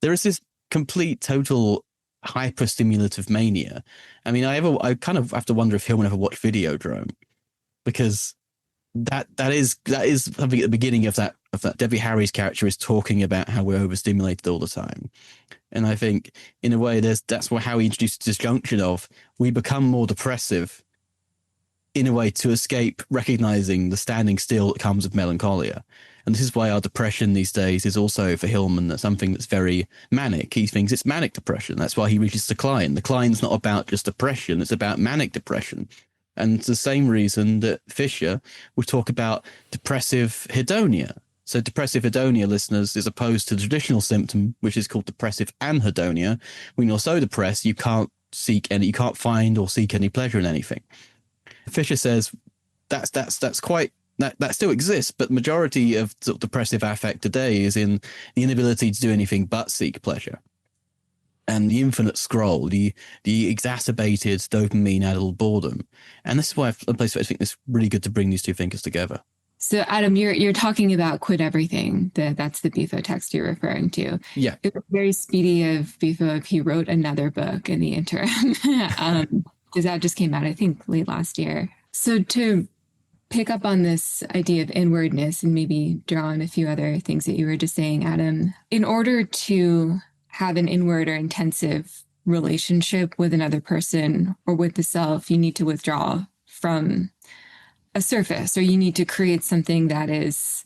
there is this complete, total hyper-stimulative mania. I mean, I kind of have to wonder if Hillman ever watched Videodrome, because that is something at the beginning of that Debbie Harry's character is talking about how we're overstimulated all the time. And I think in a way that's how he introduced the disjunction of we become more depressive in a way to escape recognizing the standing still that comes with melancholia. And this is why our depression these days is also, for Hillman, something that's very manic. He thinks it's manic depression. That's why he reaches decline. Decline's not about just depression. It's about manic depression. And it's the same reason that Fischer would talk about depressive hedonia. So depressive hedonia, listeners, is opposed to the traditional symptom, which is called depressive anhedonia. When you're so depressed, you can't find or seek any pleasure in anything. Fischer says that still exists, but the majority of sort of depressive affect today is in the inability to do anything but seek pleasure. And the infinite scroll, the exacerbated dopamine-addled boredom. And this is why I think it's really good to bring these two thinkers together. So, Adam, you're talking about Quit Everything. That's the Bifo text you're referring to. Yeah. It was very speedy of Bifo if he wrote another book in the interim. Because that just came out, I think, late last year. So to pick up on this idea of inwardness and maybe draw on a few other things that you were just saying, Adam, in order to have an inward or intensive relationship with another person or with the self, you need to withdraw from a surface, or you need to create something that is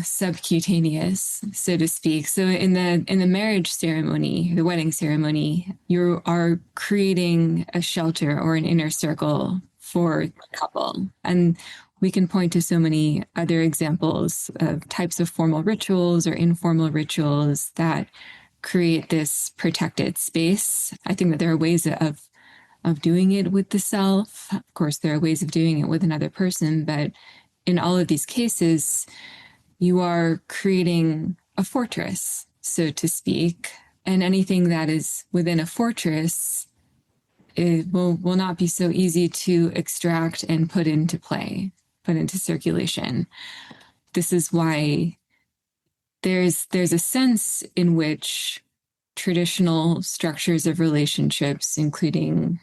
subcutaneous, so to speak. So in the marriage ceremony, the wedding ceremony, you are creating a shelter or an inner circle for the couple. And we can point to so many other examples of types of formal rituals or informal rituals that create this protected space. I think that there are ways of doing it with the self. Of course, there are ways of doing it with another person, but in all of these cases, you are creating a fortress, so to speak. And anything that is within a fortress, it will not be so easy to extract and put into play, put into circulation. This is why there's a sense in which traditional structures of relationships, including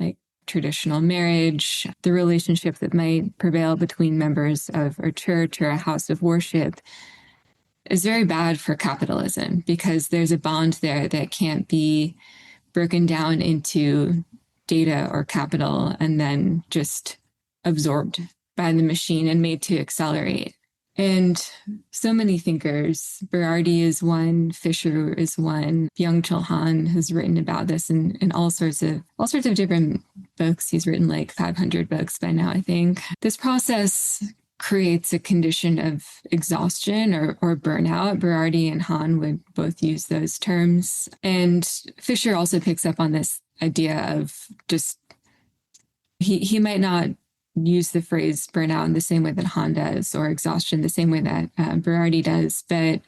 like traditional marriage, the relationship that might prevail between members of a church or a house of worship, is very bad for capitalism, because there's a bond there that can't be broken down into data or capital and then just absorbed by the machine and made to accelerate. And so many thinkers, Berardi is one, Fischer is one, Byung-Chul Han has written about this in all sorts of different books. He's written like 500 books by now, I think. This process creates a condition of exhaustion or burnout. Berardi and Han would both use those terms. And Fischer also picks up on this idea of just, he might not use the phrase burnout in the same way that Han does, or exhaustion the same way that Berardi does, but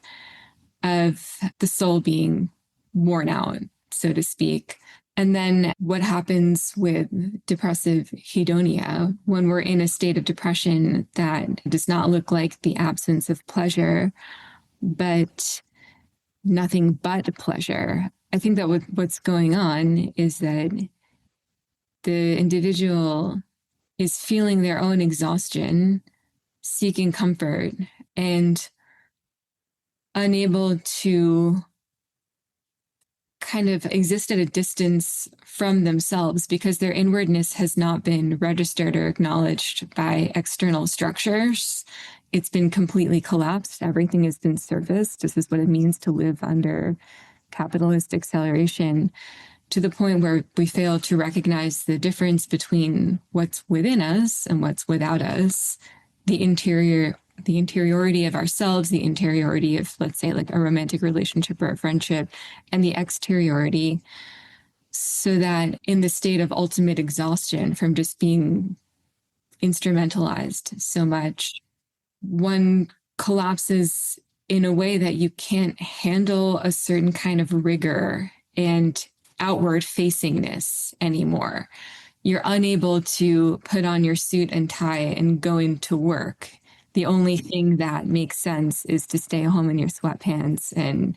of the soul being worn out, so to speak. And then what happens with depressive hedonia, when we're in a state of depression that does not look like the absence of pleasure, but nothing but pleasure. I think that what's going on is that the individual is feeling their own exhaustion, seeking comfort, and unable to kind of exist at a distance from themselves because their inwardness has not been registered or acknowledged by external structures. It's been completely collapsed. Everything has been surfaced. This is what it means to live under capitalist acceleration, to the point where we fail to recognize the difference between what's within us and what's without us, the interiority of ourselves, the interiority of, let's say, like a romantic relationship or a friendship, and the exteriority. so that in the state of ultimate exhaustion from just being instrumentalized so much, one collapses in a way that you can't handle a certain kind of rigor and outward facingness anymore. You're unable to put on your suit and tie and go into work. The only thing that makes sense is to stay home in your sweatpants and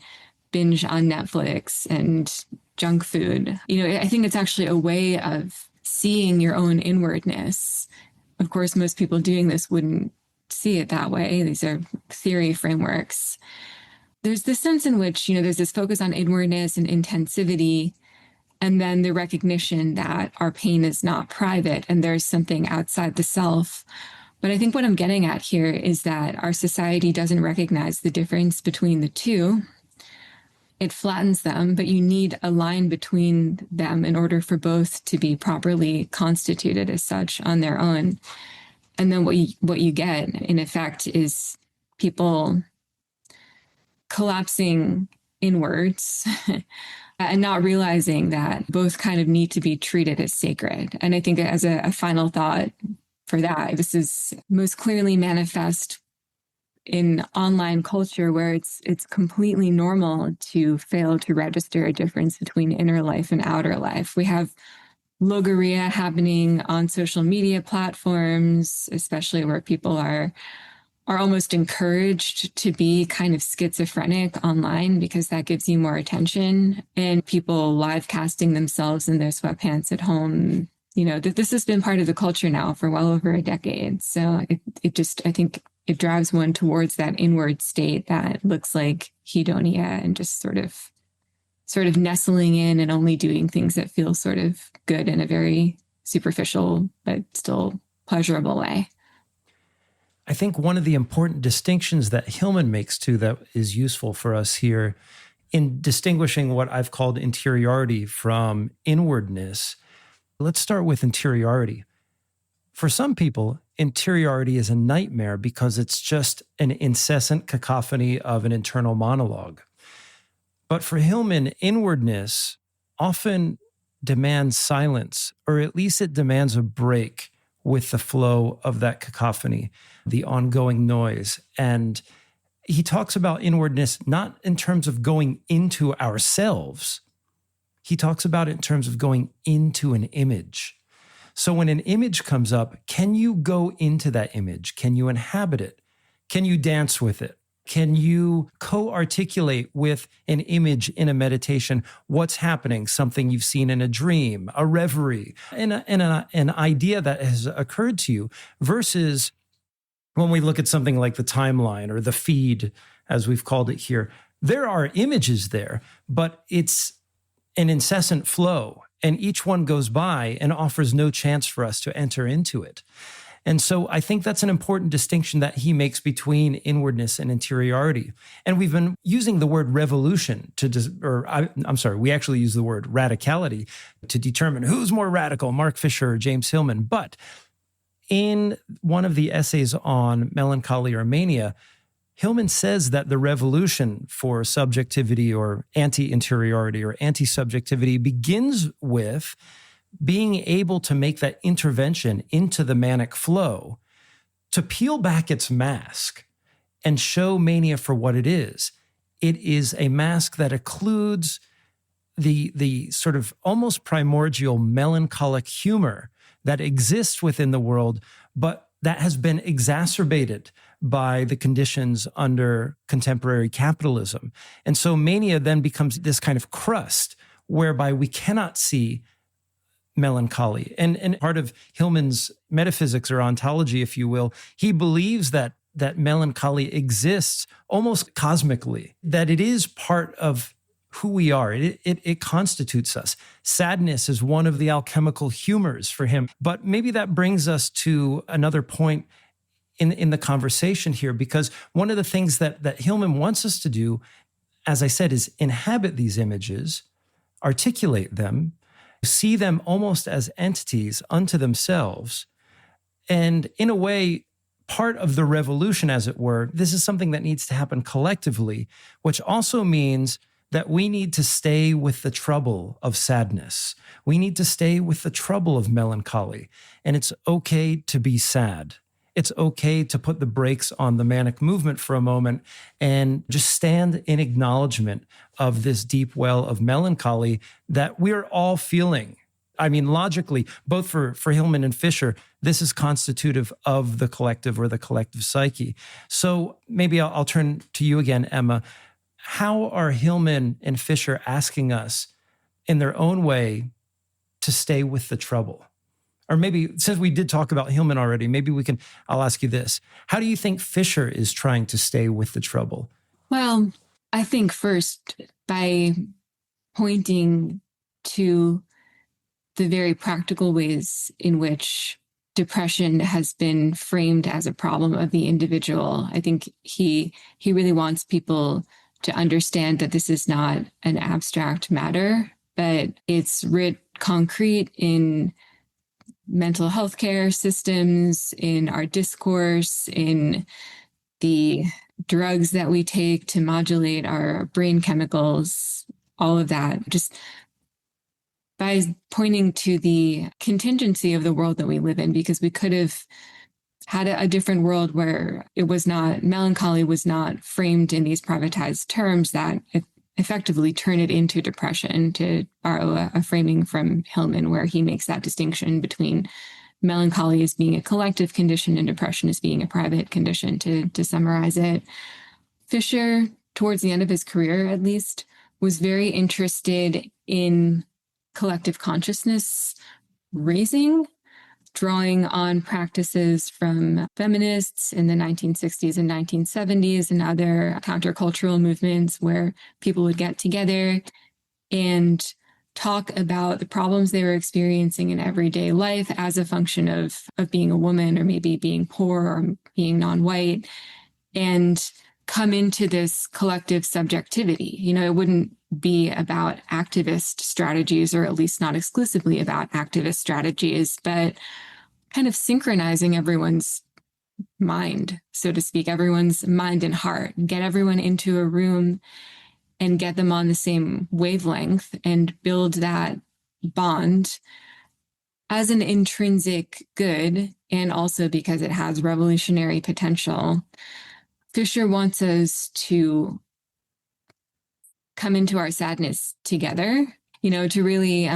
binge on Netflix and junk food. I think it's actually a way of seeing your own inwardness. Of course, most people doing this wouldn't see it that way. These are theory frameworks. There's this sense in which, there's this focus on inwardness and intensivity, and then the recognition that our pain is not private and there's something outside the self. But I think what I'm getting at here is that our society doesn't recognize the difference between the two. It flattens them, but you need a line between them in order for both to be properly constituted as such on their own. And then what you get, in effect, is people collapsing inwards and not realizing that both kind of need to be treated as sacred. And I think as a final thought for that, this is most clearly manifest in online culture, where it's completely normal to fail to register a difference between inner life and outer life. We have logorrhea happening on social media platforms, especially where people are almost encouraged to be kind of schizophrenic online because that gives you more attention, and people live casting themselves in their sweatpants at home. This has been part of the culture now for well over a decade. So I think it drives one towards that inward state that looks like hedonia and just sort of nestling in and only doing things that feel sort of good in a very superficial but still pleasurable way. I think one of the important distinctions that Hillman makes too that is useful for us here in distinguishing what I've called interiority from inwardness. Let's start with interiority. For some people, interiority is a nightmare because it's just an incessant cacophony of an internal monologue. But for Hillman, inwardness often demands silence, or at least it demands a break with the flow of that cacophony, the ongoing noise. And he talks about inwardness not in terms of going into ourselves. He talks about it in terms of going into an image. So when an image comes up, can you go into that image? Can you inhabit it? Can you dance with it? Can you co-articulate with an image in a meditation what's happening, something you've seen in a dream, a reverie, an idea that has occurred to you, versus when we look at something like the timeline or the feed, as we've called it here, there are images there, but it's an incessant flow, and each one goes by and offers no chance for us to enter into it. And so I think that's an important distinction that he makes between inwardness and interiority. And we've been using the word revolution we actually use the word radicality to determine who's more radical, Mark Fischer or James Hillman. But in one of the essays on Melancholy or Mania, Hillman says that the revolution for subjectivity or anti-interiority or anti-subjectivity begins with being able to make that intervention into the manic flow, to peel back its mask and show mania for what it is. It is a mask that occludes the sort of almost primordial melancholic humor that exists within the world, but that has been exacerbated by the conditions under contemporary capitalism. And so mania then becomes this kind of crust whereby we cannot see melancholy. And part of Hillman's metaphysics or ontology, if you will, he believes that melancholy exists almost cosmically, that it is part of who we are. It constitutes us. Sadness is one of the alchemical humors for him. But maybe that brings us to another point in the conversation here, because one of the things that Hillman wants us to do, as I said, is inhabit these images, articulate them, see them almost as entities unto themselves. And in a way, part of the revolution, as it were, this is something that needs to happen collectively, which also means that we need to stay with the trouble of sadness. We need to stay with the trouble of melancholy. And it's okay to be sad. It's okay to put the brakes on the manic movement for a moment and just stand in acknowledgement of this deep well of melancholy that we're all feeling. I mean, logically, both for Hillman and Fischer, this is constitutive of the collective or the collective psyche. So maybe I'll turn to you again, Emma. How are Hillman and Fischer asking us in their own way to stay with the trouble? Or maybe, since we did talk about Hillman already, maybe I'll ask you this. How do you think Fischer is trying to stay with the trouble? Well, I think first by pointing to the very practical ways in which depression has been framed as a problem of the individual. I think he really wants people to understand that this is not an abstract matter, but it's writ concrete in mental health care systems, in our discourse, in the drugs that we take to modulate our brain chemicals, all of that. Just by pointing to the contingency of the world that we live in, because we could have had a different world where melancholy was not framed in these privatized terms that effectively turn it into depression, to borrow a framing from Hillman, where he makes that distinction between melancholy as being a collective condition and depression as being a private condition, to summarize it. Fischer, towards the end of his career at least, was very interested in collective consciousness raising, drawing on practices from feminists in the 1960s and 1970s and other countercultural movements, where people would get together and talk about the problems they were experiencing in everyday life as a function of being a woman, or maybe being poor, or being non-white, and come into this collective subjectivity. It wouldn't be about activist strategies, or at least not exclusively about activist strategies, but kind of synchronizing everyone's mind, so to speak, everyone's mind and heart, get everyone into a room and get them on the same wavelength and build that bond as an intrinsic good, and also because it has revolutionary potential. Fischer wants us to come into our sadness together, to really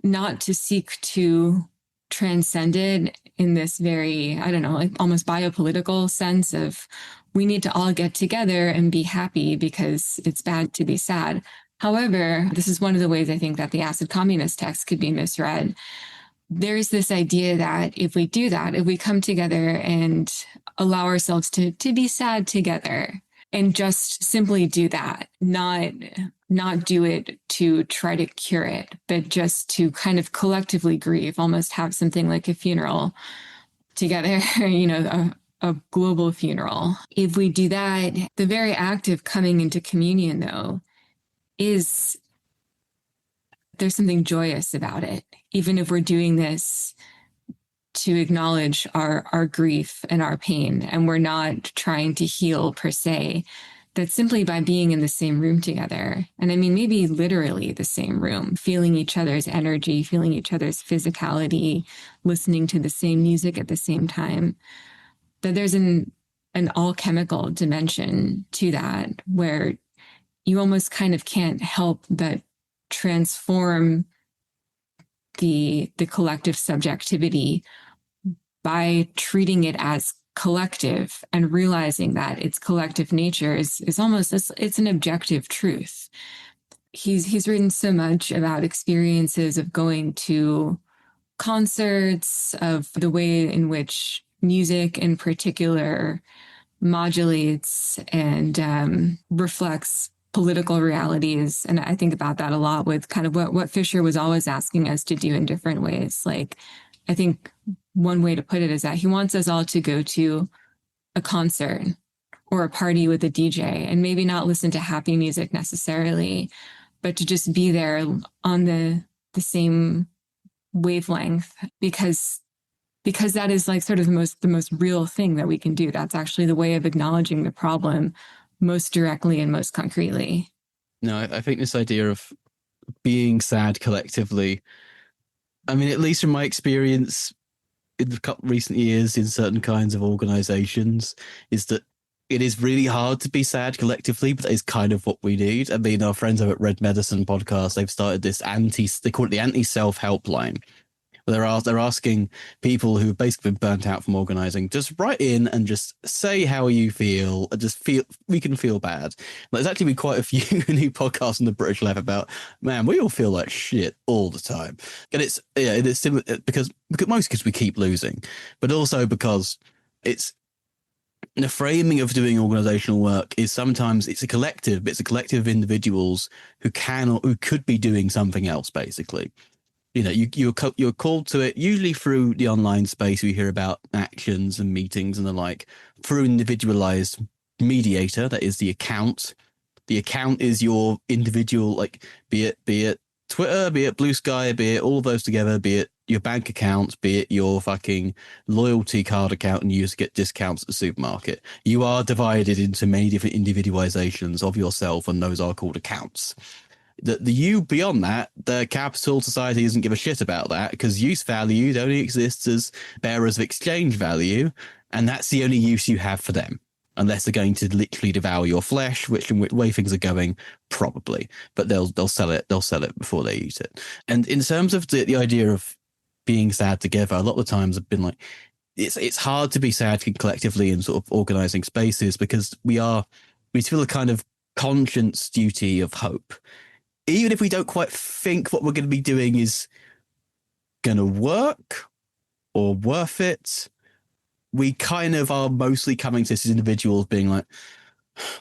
not to seek to transcend it in this very, like almost biopolitical sense of we need to all get together and be happy because it's bad to be sad. However, this is one of the ways I think that the acid communist text could be misread. There's this idea that if we do that, if we come together and allow ourselves to be sad together, and just simply do that, not do it to try to cure it, but just to kind of collectively grieve, almost have something like a funeral together, a global funeral. If we do that, the very act of coming into communion, though, there's something joyous about it, even if we're doing this to acknowledge our grief and our pain, and we're not trying to heal per se, that simply by being in the same room together, and I mean maybe literally the same room, feeling each other's energy, feeling each other's physicality, listening to the same music at the same time, that there's an alchemical dimension to that, where you almost kind of can't help but transform the collective subjectivity by treating it as collective, and realizing that its collective nature is almost, it's an objective truth. He's written so much about experiences of going to concerts, of the way in which music in particular modulates and reflects political realities. And I think about that a lot with kind of what Fischer was always asking us to do in different ways. Like, I think one way to put it is that he wants us all to go to a concert or a party with a DJ, and maybe not listen to happy music necessarily, but to just be there on the same wavelength, because that is like sort of the most real thing that we can do. That's actually the way of acknowledging the problem most directly and most concretely. No, I think this idea of being sad collectively, I mean, at least from my experience in the recent years in certain kinds of organizations, is that it is really hard to be sad collectively, but that is kind of what we need. I mean, our friends over at Red Medicine podcast, they've started this they call it the anti-self helpline. They're asking people who've basically been burnt out from organizing, just write in and just say how you feel, and just feel we can feel bad. There's actually been quite a few new podcasts on the British left about, man, we all feel like shit all the time, and it's similar because mostly because we keep losing, but also because it's the framing of doing organizational work is sometimes it's a collective, but it's a collective of individuals who can or who could be doing something else, basically. You know, you're called to it usually through the online space. We hear about actions and meetings and the like through individualized mediator. That is the account. The account is your individual, like be it Twitter, be it Blue Sky, be it all of those together, be it your bank account, be it your fucking loyalty card account, and you use to get discounts at the supermarket. You are divided into many different individualizations of yourself, and those are called accounts. The you beyond that, the capital society doesn't give a shit about that, because use value only exists as bearers of exchange value, and that's the only use you have for them, unless they're going to literally devour your flesh, which in which way things are going, probably. But they'll sell it before they eat it. And in terms of the idea of being sad together, a lot of the times I've been like, it's hard to be sad collectively in sort of organizing spaces, because we feel a kind of conscience duty of hope. Even if we don't quite think what we're going to be doing is going to work or worth it, we kind of are mostly coming to this as individuals being like,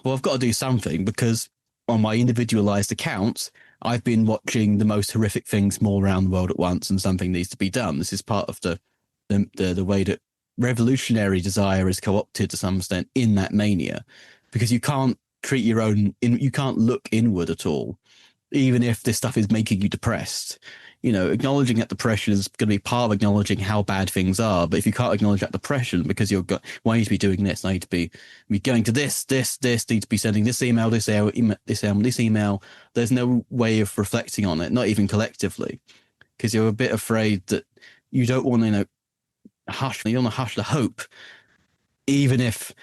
well, I've got to do something, because on my individualized account, I've been watching the most horrific things more around the world at once, and something needs to be done. This is part of the way that revolutionary desire is co-opted to some extent in that mania, because you can't treat you can't look inward at all. Even if this stuff is making you depressed, you know, acknowledging that depression is going to be part of acknowledging how bad things are. But if you can't acknowledge that depression because well, I need to be doing this, I need to be going to this, need to be sending this email, this email. There's no way of reflecting on it, not even collectively, because you're a bit afraid that you don't want to, you don't want to hush the hope, even if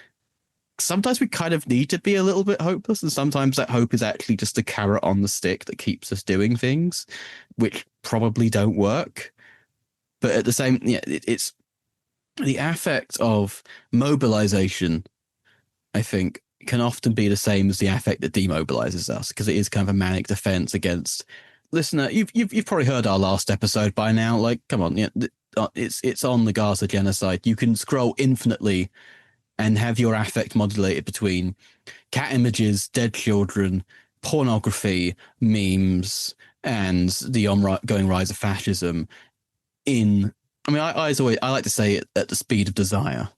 sometimes we kind of need to be a little bit hopeless, and sometimes that hope is actually just a carrot on the stick that keeps us doing things which probably don't work. But at the same, it's the affect of mobilization, I think, can often be the same as the affect that demobilizes us, because it is kind of a manic defense against. Listener, you've probably heard our last episode by now. Like, come on, it's on the Gaza genocide. You can scroll infinitely and have your affect modulated between cat images, dead children, pornography, memes, and the ongoing rise of fascism. I like to say it at the speed of desire.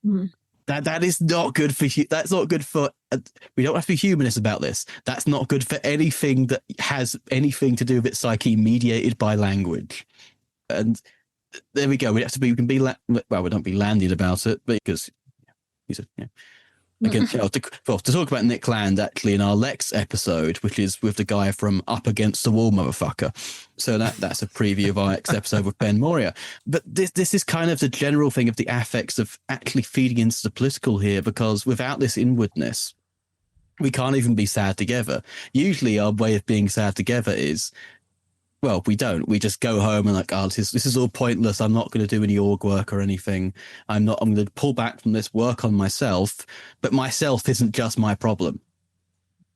Mm. That is not good for you. That's not good for. We don't have to be humanist about this. That's not good for anything that has anything to do with its psyche mediated by language. And there we go. We can be we don't be landed about it, because. Again, to talk about Nick Land actually in our Lex episode, which is with the guy from Up Against the Wall, motherfucker. So that's a preview of our next episode with Ben Moria. But this is kind of the general thing of the affects of actually feeding into the political here, because without this inwardness, we can't even be sad together. Usually our way of being sad together is, well, we don't. We just go home and like, oh, this is all pointless. I'm not going to do any org work or anything. I'm going to pull back from this, work on myself. But myself isn't just my problem.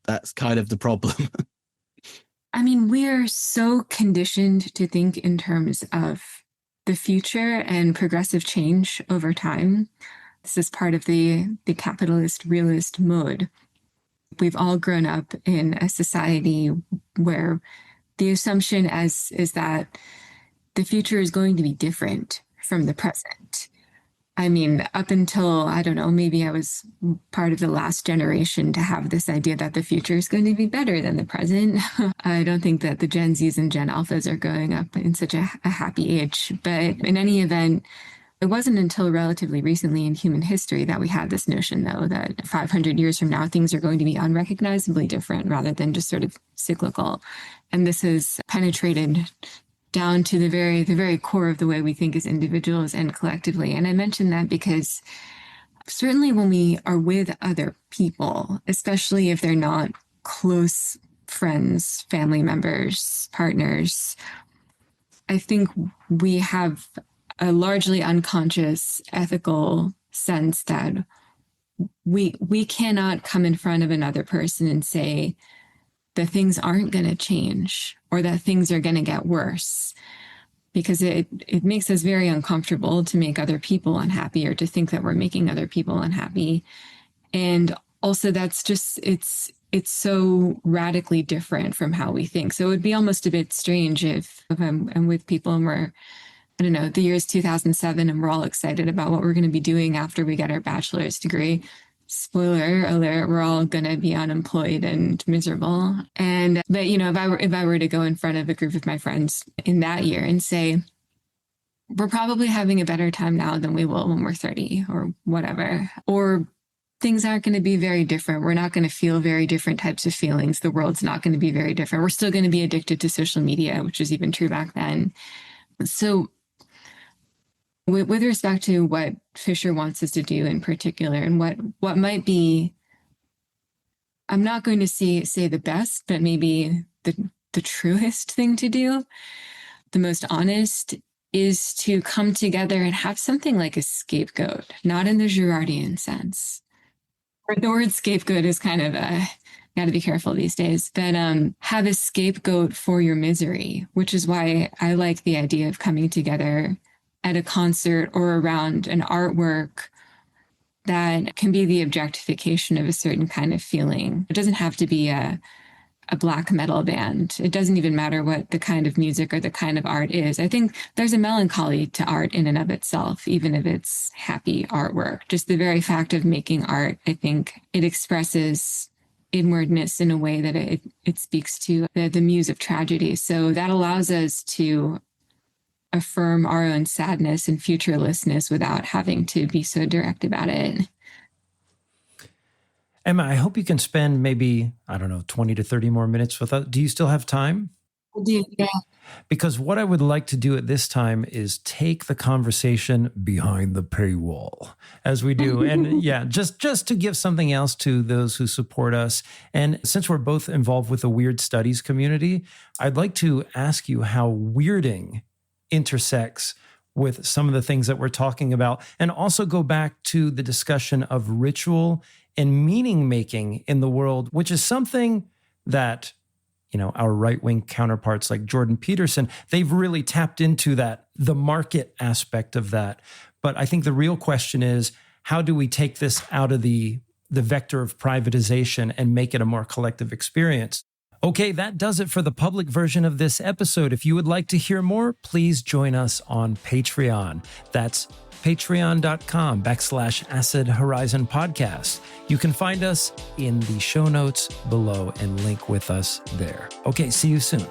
That's kind of the problem. I mean, we're so conditioned to think in terms of the future and progressive change over time. This is part of the capitalist realist mode. We've all grown up in a society where the assumption is that the future is going to be different from the present. I mean, up until, I don't know, maybe I was part of the last generation to have this idea that the future is going to be better than the present. I don't think that the Gen Zs and Gen Alphas are growing up in such a happy age. But in any event, It wasn't until relatively recently in human history that we had this notion, though, that 500 years from now, things are going to be unrecognizably different rather than just sort of cyclical. And this has penetrated down to the very core of the way we think as individuals and collectively. And I mention that because certainly when we are with other people, especially if they're not close friends, family members, partners, I think we have a largely unconscious ethical sense that we cannot come in front of another person and say that things aren't going to change or that things are going to get worse, because it makes us very uncomfortable to make other people unhappy or to think that we're making other people unhappy. And also that's just, it's so radically different from how we think. So it would be almost a bit strange if I'm with people and we're, I don't know, the year is 2007 and we're all excited about what we're going to be doing after we get our bachelor's degree. Spoiler alert, we're all going to be unemployed and miserable. But you know, if I were to go in front of a group of my friends in that year and say, we're probably having a better time now than we will when we're 30 or whatever, or things aren't going to be very different. We're not going to feel very different types of feelings. The world's not going to be very different. We're still going to be addicted to social media, which was even true back then. So with respect to what Fischer wants us to do in particular, and what might be, I'm not going to say the best, but maybe the truest thing to do, the most honest, is to come together and have something like a scapegoat, not in the Girardian sense. The word scapegoat is kind of got to be careful these days, but have a scapegoat for your misery, which is why I like the idea of coming together at a concert or around an artwork that can be the objectification of a certain kind of feeling. It doesn't have to be a black metal band. It doesn't even matter what the kind of music or the kind of art is. I think there's a melancholy to art in and of itself, even if it's happy artwork. Just the very fact of making art, I think it expresses inwardness in a way that it speaks to the muse of tragedy. So that allows us to affirm our own sadness and futurelessness without having to be so direct about it. Emma, I hope you can spend maybe, 20 to 30 more minutes with us. Do you still have time? I do, yeah. Because what I would like to do at this time is take the conversation behind the paywall, as we do. And yeah, just to give something else to those who support us. And since we're both involved with the weird studies community, I'd like to ask you how weirding intersects with some of the things that we're talking about, and also go back to the discussion of ritual and meaning making in the world, which is something that, our right-wing counterparts like Jordan Peterson, they've really tapped into that, the market aspect of that. But I think the real question is, how do we take this out of the vector of privatization and make it a more collective experience? Okay, that does it for the public version of this episode. If you would like to hear more, please join us on Patreon. That's patreon.com/Acid Horizon Podcast. You can find us in the show notes below and link with us there. Okay, see you soon.